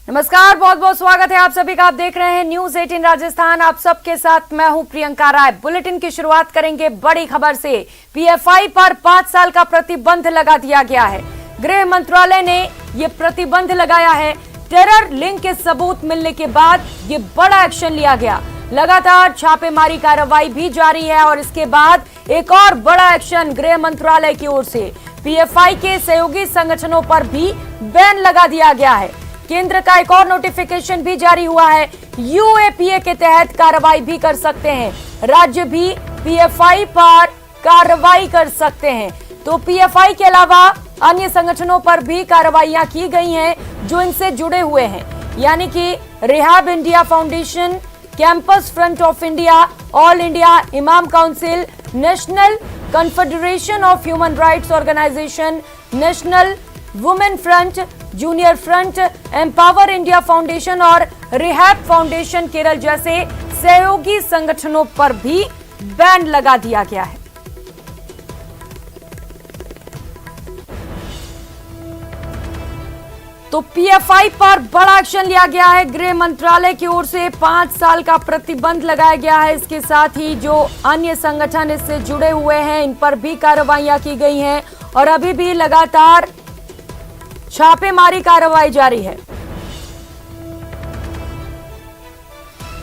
नमस्कार, बहुत बहुत स्वागत है आप सभी का। आप देख रहे हैं न्यूज 18 राजस्थान। आप सबके साथ मैं हूं प्रियंका राय। बुलेटिन की शुरुआत करेंगे बड़ी खबर से। पीएफआई पर 5 साल का प्रतिबंध लगा दिया गया है। गृह मंत्रालय ने यह प्रतिबंध लगाया है। टेरर लिंक के सबूत मिलने के बाद ये बड़ा एक्शन लिया गया। लगातार छापेमारी कार्रवाई भी जारी है और इसके बाद एक और बड़ा एक्शन गृह मंत्रालय की ओर से पीएफआई के सहयोगी संगठनों पर भी बैन लगा दिया गया है। केंद्र का एक और नोटिफिकेशन भी जारी हुआ है। यूएपीए के तहत कार्रवाई भी कर सकते हैं। राज्य भी पीएफआई पर कार्रवाई कर सकते हैं। तो पीएफआई के अलावा अन्य संगठनों पर भी कार्रवाइयां की गई हैं जो इनसे जुड़े हुए हैं, यानी कि Rehab India Foundation, Campus Front of India, All India Imam Council, National Confederation of human rights Organization, National Women Front, Junior Front, Empower India Foundation और रिहैब फाउंडेशन केरल जैसे सहयोगी संगठनों पर भी बैन लगा दिया गया है। तो पीएफआई पर बड़ा एक्शन लिया गया है। गृह मंत्रालय की ओर से 5 साल का प्रतिबंध लगाया गया है। इसके साथ ही जो अन्य संगठन इससे जुड़े हुए हैं इन पर भी कार्रवाइयां की गई हैं और अभी भी लगातार छापेमारी कार्रवाई जारी है।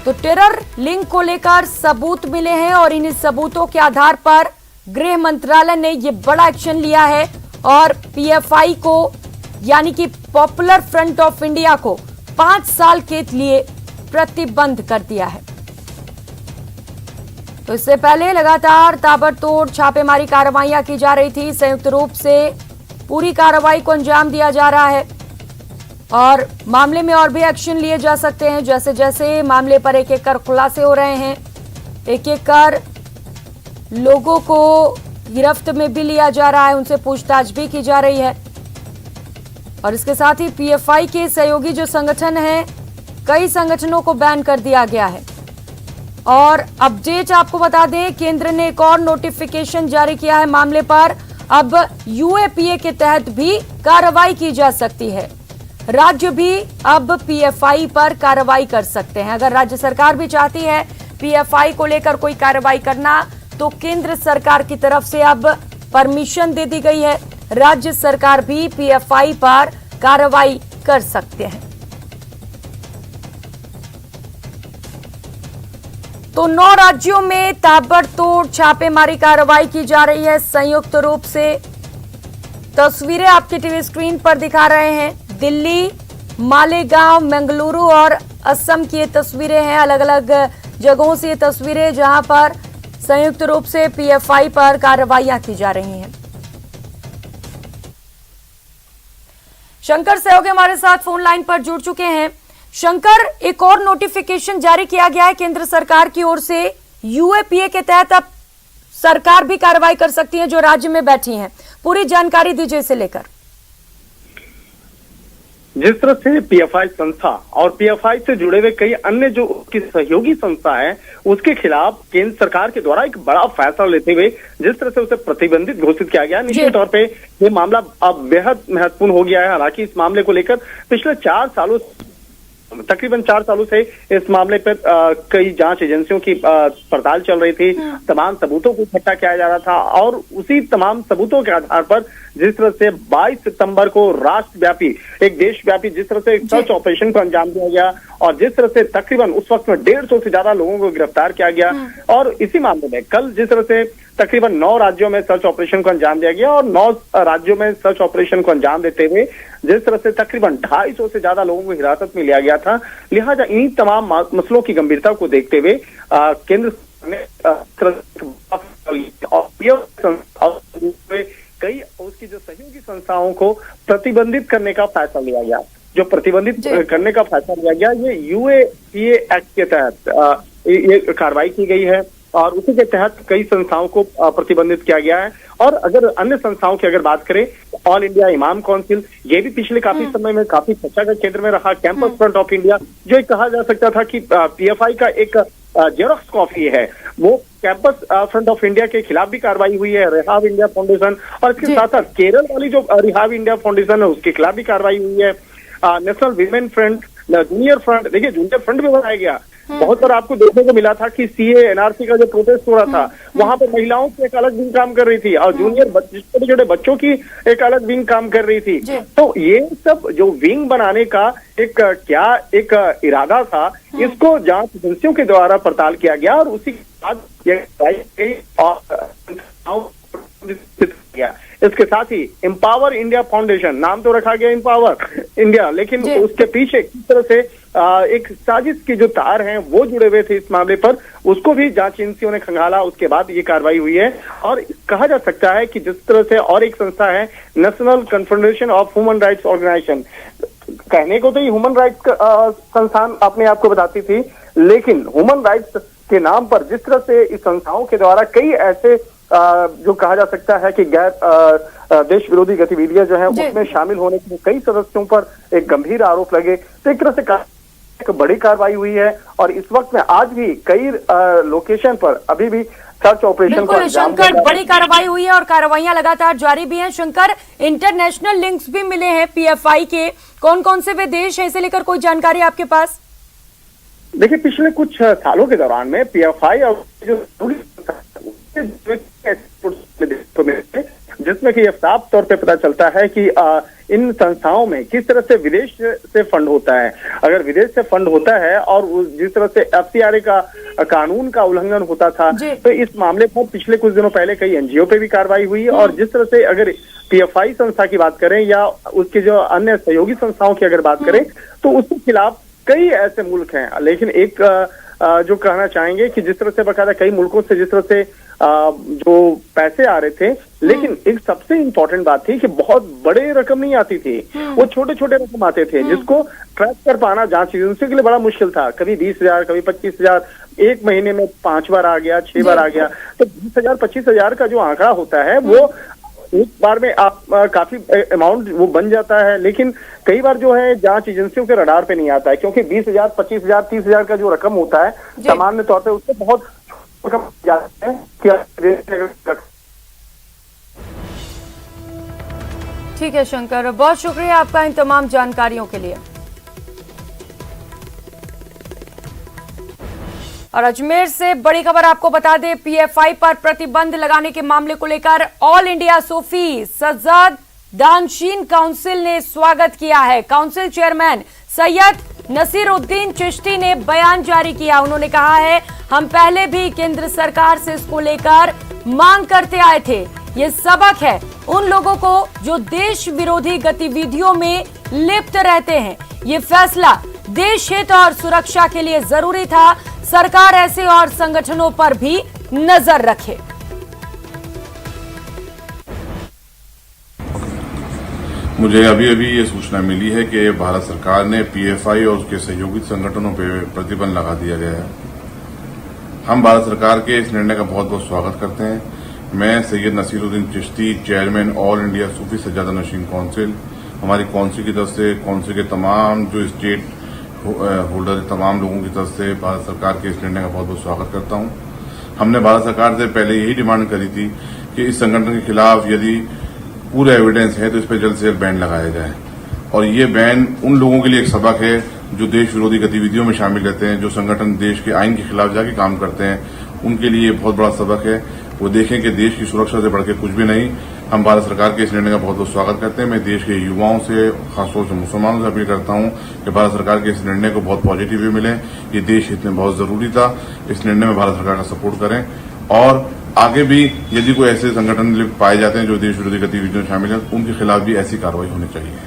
तो टेरर लिंक को लेकर सबूत मिले हैं और इन सबूतों के आधार पर गृह मंत्रालय ने यह बड़ा एक्शन लिया है और पीएफआई को यानी कि पॉपुलर फ्रंट ऑफ इंडिया को 5 साल के लिए प्रतिबंध कर दिया है। तो इससे पहले लगातार ताबड़तोड़ छापेमारी कार्रवाइयां की जा रही थी। संयुक्त रूप से पूरी कार्रवाई को अंजाम दिया जा रहा है और मामले में और भी एक्शन लिए जा सकते हैं। जैसे जैसे मामले पर एक एक कर खुलासे हो रहे हैं, एक एक कर लोगों को गिरफ्त में भी लिया जा रहा है, उनसे पूछताछ भी की जा रही है। और इसके साथ ही पीएफआई के सहयोगी जो संगठन हैं, कई संगठनों को बैन कर दिया गया है। और अपडेट आपको बता दें, केंद्र ने एक और नोटिफिकेशन जारी किया है मामले पर। अब यूएपीए के तहत भी कार्रवाई की जा सकती है। राज्य भी अब पीएफआई पर कार्रवाई कर सकते हैं। अगर राज्य सरकार भी चाहती है पीएफआई को लेकर कोई कार्रवाई करना, तो केंद्र सरकार की तरफ से अब परमिशन दे दी गई है। राज्य सरकार भी पीएफआई पर कार्रवाई कर सकते हैं। तो 9 राज्यों में ताबड़तोड़ छापेमारी कार्रवाई की जा रही है संयुक्त रूप से। तस्वीरें आपके टीवी स्क्रीन पर दिखा रहे हैं। दिल्ली, मालेगांव, मंगलुरु और असम की ये तस्वीरें हैं। अलग अलग जगहों से ये तस्वीरें जहां पर संयुक्त रूप से पीएफआई पर कार्रवाइयां की जा रही हैं। शंकर सहयोगी हमारे साथ फोन लाइन पर जुड़ चुके हैं। शंकर, एक और नोटिफिकेशन जारी किया गया है केंद्र सरकार की ओर से। यूएपीए के तहत अब सरकार भी कार्रवाई कर सकती है जो राज्य में बैठी हैं। पूरी जानकारी दीजिए इसे लेकर। जिस तरह से पीएफआई संस्था और पीएफआई से जुड़े हुए कई अन्य जो की सहयोगी संस्था है, उसके खिलाफ केंद्र सरकार के द्वारा एक बड़ा फैसला लेते हुए जिस तरह से उसे प्रतिबंधित घोषित किया गया, निश्चित तौर पे ये मामला अब बेहद महत्वपूर्ण हो गया है। हालांकि इस मामले को लेकर पिछले तकरीबन 4 सालों से इस मामले पर कई जांच एजेंसियों की पड़ताल चल रही थी। तमाम सबूतों को इकट्ठा किया जा रहा था और उसी तमाम सबूतों के आधार पर जिस तरह से 22 सितंबर को राष्ट्रव्यापी, एक देशव्यापी जिस तरह से सर्च ऑपरेशन को अंजाम दिया गया और जिस तरह से तकरीबन उस वक्त में 150 से ज्यादा लोगों को गिरफ्तार किया गया। और इसी मामले में कल जिस तरह से तकरीबन 9 राज्यों में सर्च ऑपरेशन को अंजाम दिया गया और 9 राज्यों में सर्च ऑपरेशन को अंजाम देते हुए जिस तरह से तकरीबन 250 से ज्यादा लोगों को हिरासत में लिया गया था। लिहाजा इन्हीं तमाम मसलों की गंभीरता को देखते हुए केंद्र ने कई उसकी जो सहयोगी संस्थाओं को प्रतिबंधित करने का फैसला लिया गया। जो प्रतिबंधित करने का फैसला लिया गया, ये यूएपीए एक्ट के तहत ये कार्रवाई की गई है और उसी के तहत कई संस्थाओं को प्रतिबंधित किया गया है। और अगर अन्य संस्थाओं की अगर बात करें, ऑल इंडिया इमाम काउंसिल, ये भी पिछले काफी समय में काफी चर्चा का केंद्र में रहा। कैंपस फ्रंट ऑफ इंडिया, जो एक कहा जा सकता था कि पीएफआई का एक जेरोक्स कॉपी है, वो कैंपस फ्रंट ऑफ इंडिया के खिलाफ भी कार्रवाई हुई है। रिहाब इंडिया फाउंडेशन और इसके साथ साथ केरल वाली जो रिहाब इंडिया फाउंडेशन है उसके खिलाफ भी कार्रवाई हुई है। National women front Junior front, देखिए जूनियर फ्रंट भी बनाया गया। बहुत बार आपको देखने को मिला था कि सीए एनआरसी का जो प्रोटेस्ट हो रहा था, वहां पर महिलाओं की एक अलग विंग काम कर रही थी और जूनियर छोटे छोटे बच्चों की एक अलग विंग काम कर रही थी। तो ये सब जो विंग बनाने का एक क्या एक इरादा था, इसको जांच एजेंसियों के द्वारा पड़ताल किया गया और उसी के बाद गया। इसके साथ ही एम्पावर इंडिया फाउंडेशन नाम तो रखा गया एम्पावर इंडिया, लेकिन उसके पीछे किस तरह से एक साजिश की जो तार हैं वो जुड़े हुए थे इस मामले पर, उसको भी जांच एजेंसियों ने खंगाला। उसके बाद ये कार्रवाई हुई है और कहा जा सकता है कि जिस तरह से और एक संस्था है national confederation of human rights organisation, कहने को तो ये ह्यूमन राइट्स संस्थान अपने आप को बताती थी, लेकिन ह्यूमन राइट्स के नाम पर जिस तरह से इस संस्थाओं के द्वारा कई ऐसे जो कहा जा सकता है कि गैर देश विरोधी गतिविधियां जो है उसमें शामिल होने के कई सदस्यों पर एक गंभीर आरोप लगे। तो एक तरह से एक बड़ी कार्रवाई हुई है और इस वक्त में आज भी कई लोकेशन पर अभी भी सर्च ऑपरेशन बिल्कुल शंकर, बड़ी कार्रवाई हुई है और कार्रवाइयां लगातार जारी भी हैं। शंकर, इंटरनेशनल लिंक्स भी मिले हैं पीएफआई के, कौन कौन से वे देश है, इसे लेकर कोई जानकारी आपके पास? देखिए पिछले कुछ सालों के दौरान में पीएफआई और जो जिसमें कि यह साफ तौर पे पता चलता है कि इन संस्थाओं में किस तरह से विदेश से फंड होता है। अगर विदेश से फंड होता है और जिस तरह से एफसीआरए का कानून का उल्लंघन होता था, तो इस मामले पर पिछले कुछ दिनों पहले कई एनजीओ पे भी कार्रवाई हुई और जिस तरह से अगर पीएफआई संस्था की बात करें या उसके जो अन्य सहयोगी संस्थाओं की अगर बात करें तो उसके खिलाफ कई ऐसे मुल्क हैं। लेकिन एक जो कहना चाहेंगे कि जिस तरह से बकायदा कई मुल्कों से जिस तरह से जो पैसे आ रहे थे, लेकिन एक सबसे इम्पोर्टेंट बात थी कि बहुत बड़े रकम नहीं आती थी, वो छोटे छोटे रकम आते थे जिसको ट्रैक कर पाना जांच एजेंसी के लिए बड़ा मुश्किल था। कभी 20,000, कभी 25,000, एक महीने में 5 बार आ गया, 6 बार आ गया। तो 20,000 25,000 का जो आंकड़ा होता है वो एक बार में आप काफी अमाउंट वो बन जाता है, लेकिन कई बार जो है जांच एजेंसियों के रडार पे नहीं आता है, क्योंकि 20,000 25,000 30,000 का जो रकम होता है सामान्य तौर पे उससे बहुत रकम जाता है। ठीक है शंकर, बहुत शुक्रिया आपका इन तमाम जानकारियों के लिए। और अजमेर से बड़ी खबर आपको बता दें, पीएफआई पर प्रतिबंध लगाने के मामले को लेकर all India Sufi Sajjada Nashin council ने स्वागत किया है। काउंसिल चेयरमैन सैयद नसीरुद्दीन चिश्ती ने बयान जारी किया। उन्होंने कहा है, हम पहले भी केंद्र सरकार से इसको लेकर मांग करते आए थे। ये सबक है उन लोगों को जो देश विरोधी गतिविधियों में लिप्त रहते हैं। ये फैसला देश हित और सुरक्षा के लिए जरूरी था। सरकार ऐसे और संगठनों पर भी नजर रखे। मुझे अभी ये सूचना मिली है कि भारत सरकार ने पीएफआई और उसके सहयोगी संगठनों पर प्रतिबंध लगा दिया गया है। हम भारत सरकार के इस निर्णय का बहुत बहुत स्वागत करते हैं। मैं Syed Naseeruddin Chishti, chairman All India Sufi Sajjada Nashin council, हमारी काउंसिल की तरफ से काउंसिल के तमाम जो स्टेट होल्डर तमाम लोगों की तरफ से भारत सरकार के इस निर्णय का बहुत बहुत स्वागत करता हूं। हमने भारत सरकार से पहले यही डिमांड करी थी कि इस संगठन के खिलाफ यदि पूरा एविडेंस है तो इस पर जल्द से जल्द बैन लगाया जाए। और ये बैन उन लोगों के लिए एक सबक है जो देश विरोधी गतिविधियों में शामिल रहते हैं, जो संगठन देश के आइन के खिलाफ जाके काम करते हैं, उनके लिए बहुत बड़ा सबक है। वो देखें कि देश की सुरक्षा से बढ़कर कुछ भी नहीं। हम भारत सरकार के इस निर्णय का बहुत बहुत स्वागत करते हैं। मैं देश के युवाओं से, खासतौर से मुसलमानों से अपील करता हूं कि भारत सरकार के इस निर्णय को बहुत पॉजिटिव वे मिले। ये देश हित में बहुत जरूरी था। इस निर्णय में भारत सरकार का सपोर्ट करें और आगे भी यदि कोई ऐसे संगठन पाए जाते हैं जो देश विरोधी गतिविधियों में शामिल हैं, उनके खिलाफ भी ऐसी कार्रवाई होनी चाहिए।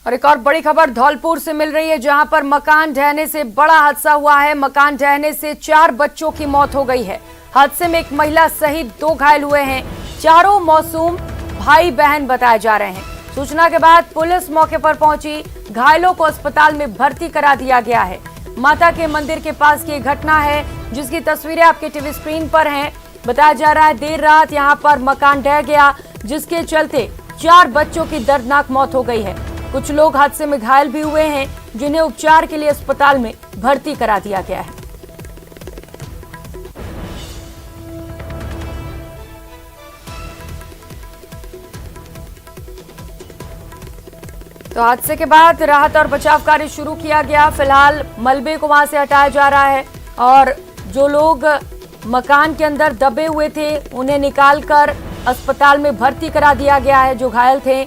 और एक और बड़ी खबर धौलपुर से मिल रही है, जहां पर मकान ढहने से बड़ा हादसा हुआ है। मकान ढहने से 4 बच्चों की मौत हो गई है। हादसे में एक महिला सहित 2 घायल हुए हैं। चारों मासूम भाई बहन बताए जा रहे हैं। सूचना के बाद पुलिस मौके पर पहुंची, घायलों को अस्पताल में भर्ती करा दिया गया है। माता के मंदिर के पास की घटना है, जिसकी तस्वीरें आपके टीवी स्क्रीन पर हैं। बताया जा रहा है देर रात यहां पर मकान ढह गया, जिसके चलते 4 बच्चों की दर्दनाक मौत हो गई है। कुछ लोग हादसे में घायल भी हुए हैं, जिन्हें उपचार के लिए अस्पताल में भर्ती करा दिया गया है। तो हादसे के बाद राहत और बचाव कार्य शुरू किया गया। फिलहाल मलबे को वहां से हटाया जा रहा है और जो लोग मकान के अंदर दबे हुए थे उन्हें निकालकर अस्पताल में भर्ती करा दिया गया है। जो घायल थे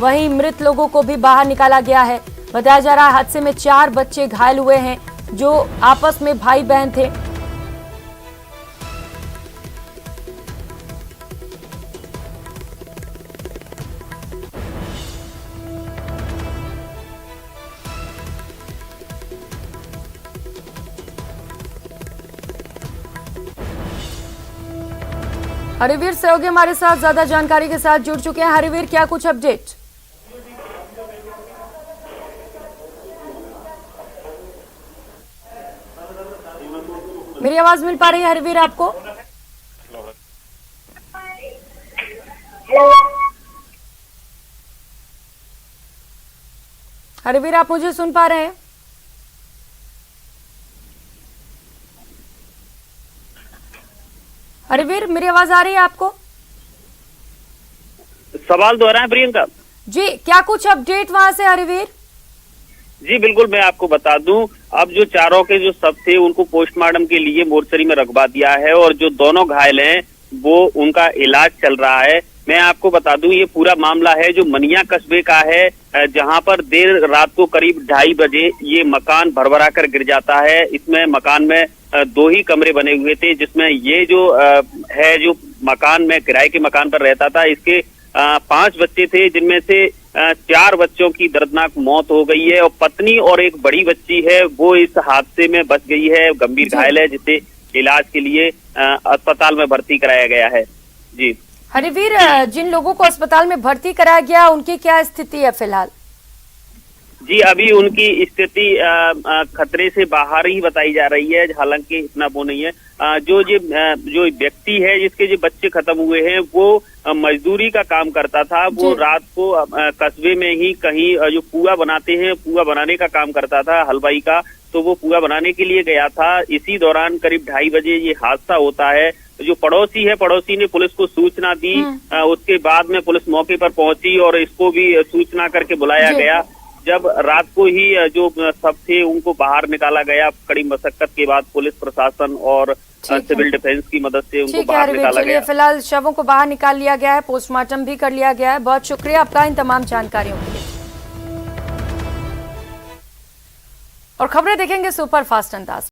वहीं मृत लोगों को भी बाहर निकाला गया है। बताया जा रहा है हादसे में 4 बच्चे घायल हुए हैं जो आपस में भाई बहन थे। हरिवीर सहयोगी हमारे साथ ज्यादा जानकारी के साथ जुड़ चुके हैं। हरिवीर, क्या कुछ अपडेट? मेरी आवाज मिल पा रही है हरिवीर आपको? हरिवीर, आप मुझे सुन पा रहे हैं? हरिवीर, मेरी आवाज आ रही है आपको? सवाल दोहराएं प्रियंका जी, क्या कुछ अपडेट वहां से हरिवीर? जी बिल्कुल, मैं आपको बता दूं, अब जो चारों के जो शव थे उनको पोस्टमार्टम के लिए मोर्चरी में रखवा दिया है और जो दोनों घायल हैं वो उनका इलाज चल रहा है। मैं आपको बता दूं, ये पूरा मामला है जो मनिया कस्बे का है, जहां पर देर रात को करीब 2:30 बजे ये मकान भरभरा कर गिर जाता है। इसमें मकान में 2 ही कमरे बने हुए थे, जिसमें ये जो है जो मकान में किराए के मकान पर रहता था, इसके 5 बच्चे थे, जिनमें से 4 बच्चों की दर्दनाक मौत हो गई है और पत्नी और एक बड़ी बच्ची है वो इस हादसे में बच गई है, गंभीर घायल है, जिसे इलाज के लिए अस्पताल में भर्ती कराया गया है। जी हरिवीर, जिन लोगों को अस्पताल में भर्ती कराया गया उनकी क्या स्थिति है फिलहाल? जी अभी उनकी स्थिति खतरे से बाहर ही बताई जा रही है, हालांकि इतना वो नहीं है। जो व्यक्ति है जिसके जो बच्चे खत्म हुए हैं वो मजदूरी का काम करता था। वो रात को कस्बे में ही कहीं जो पुआ बनाते हैं, पुआ बनाने का काम करता था, हलवाई का, तो वो पुआ बनाने के लिए गया था। इसी दौरान करीब 2:30 बजे ये हादसा होता है। जो पड़ोसी है, पड़ोसी ने पुलिस को सूचना दी, उसके बाद में पुलिस मौके पर पहुंची और इसको भी सूचना करके बुलाया गया। जब रात को ही जो सब थे उनको बाहर निकाला गया, कड़ी मशक्कत के बाद पुलिस प्रशासन और सिविल डिफेंस की मदद से उनको बाहर निकाला गया। फिलहाल शवों को बाहर निकाल लिया गया है, पोस्टमार्टम भी कर लिया गया है। बहुत शुक्रिया आपका इन तमाम जानकारियों के लिए। और खबरें देखेंगे सुपर फास्ट अंदाज।